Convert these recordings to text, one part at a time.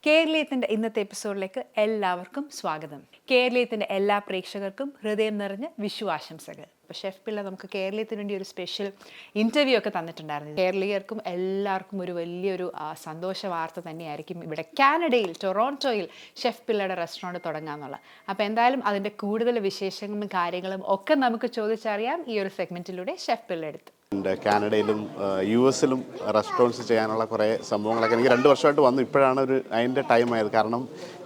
കേരളീയത്തിൻ്റെ ഇന്നത്തെ എപ്പിസോഡിലേക്ക് എല്ലാവർക്കും സ്വാഗതം. കേരളീയത്തിൻ്റെ എല്ലാ പ്രേക്ഷകർക്കും ഹൃദയം നിറഞ്ഞ വിഷു ആശംസകൾ. അപ്പോൾ ഷെഫ് പിള്ള നമുക്ക് കേരളീയത്തിന് വേണ്ടി ഒരു സ്പെഷ്യൽ ഇൻ്റർവ്യൂ ഒക്കെ തന്നിട്ടുണ്ടായിരുന്നു. കേരളീയർക്കും എല്ലാവർക്കും ഒരു വലിയൊരു സന്തോഷ വാർത്ത തന്നെയായിരിക്കും ഇവിടെ കാനഡയിൽ ടൊറോണ്ടോയിൽ ഷെഫ് പിള്ളയുടെ റെസ്റ്റോറൻറ്റ് തുടങ്ങാമെന്നുള്ളത്. അപ്പോൾ എന്തായാലും അതിൻ്റെ കൂടുതൽ വിശേഷങ്ങളും കാര്യങ്ങളും ഒക്കെ നമുക്ക് ചോദിച്ചറിയാം ഈ ഒരു സെഗ്മെൻറ്റിലൂടെ ഷെഫ് പിള്ള എടുത്ത്. കാനഡയിലും യു എസിലും റെസ്റ്റോറൻറ്റ്സ് ചെയ്യാനുള്ള കുറേ സംഭവങ്ങളൊക്കെ എനിക്ക് 2 വർഷമായിട്ട് വന്നു. ഇപ്പോഴാണ് അതിൻ്റെ ടൈം ആയത്. കാരണം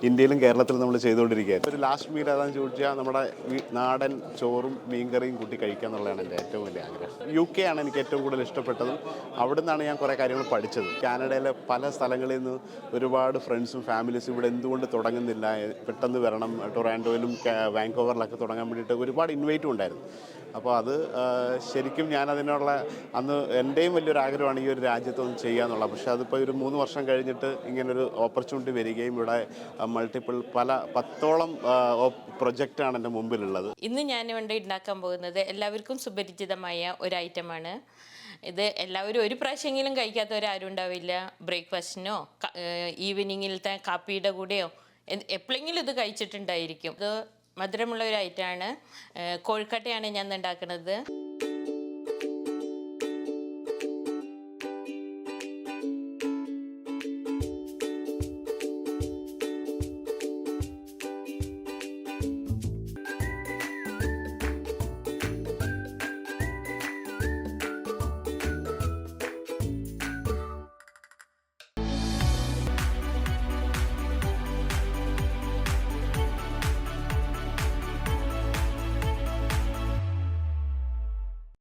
ഇന്ത്യയിലും കേരളത്തിലും നമ്മൾ ചെയ്തുകൊണ്ടിരിക്കുകയായിരുന്നു. ഒരു ലാസ്റ്റ് മീൽ അതാണെന്ന് ചോദിച്ചാൽ നമ്മുടെ നാടൻ ചോറും മീൻകറിയും കൂട്ടി കഴിക്കുക എന്നുള്ളതാണ് എൻ്റെ ഏറ്റവും വലിയ ആഗ്രഹം. UK ആണ് എനിക്ക് ഏറ്റവും കൂടുതൽ ഇഷ്ടപ്പെട്ടതും അവിടെ നിന്നാണ് ഞാൻ കുറേ കാര്യങ്ങൾ പഠിച്ചത്. കാനഡയിലെ പല സ്ഥലങ്ങളിൽ നിന്ന് ഒരുപാട് ഫ്രണ്ട്സും ഫാമിലീസും ഇവിടെ എന്തുകൊണ്ട് തുടങ്ങുന്നില്ല, പെട്ടെന്ന് വരണം, ടൊറാൻഡോയിലും വാങ്കോവറിലൊക്കെ തുടങ്ങാൻ വേണ്ടിയിട്ട് ഒരുപാട് ഇൻവൈറ്റും ഉണ്ടായിരുന്നു. അപ്പോൾ അത് ശരിക്കും ഞാനതിനുള്ള അന്ന് എൻ്റെയും വലിയൊരു ആഗ്രഹമാണ് ഈ ഒരു രാജ്യത്തൊന്ന് ചെയ്യുക എന്നുള്ളത്. പക്ഷേ അതിപ്പോൾ ഒരു 3 വർഷം കഴിഞ്ഞിട്ട് ഇങ്ങനൊരു ഓപ്പർച്യൂണിറ്റി വരികയും ഇവിടെ മൾട്ടിപ്പിൾ 10ഓളം പ്രൊജക്റ്റാണ് എൻ്റെ മുമ്പിലുള്ളത്. ഇന്ന് ഞാൻ ഇവിടെ ഉണ്ടാക്കാൻ പോകുന്നത് എല്ലാവർക്കും സുപരിചിതമായ ഒരു ഐറ്റമാണ്. ഇത് എല്ലാവരും ഒരു പ്രാവശ്യമെങ്കിലും കഴിക്കാത്തവരാരും ഉണ്ടാവില്ല. ബ്രേക്ക്ഫാസ്റ്റിനോ ഈവനിങ്ങിലത്തെ കാപ്പിയുടെ കൂടെയോ എപ്പോഴെങ്കിലും ഇത് കഴിച്ചിട്ടുണ്ടായിരിക്കും. ഇത് മധുരമുള്ള ഒരു ഐറ്റമാണ്. കോഴിക്കട്ടയാണ് ഞാൻ ഉണ്ടാക്കുന്നത്.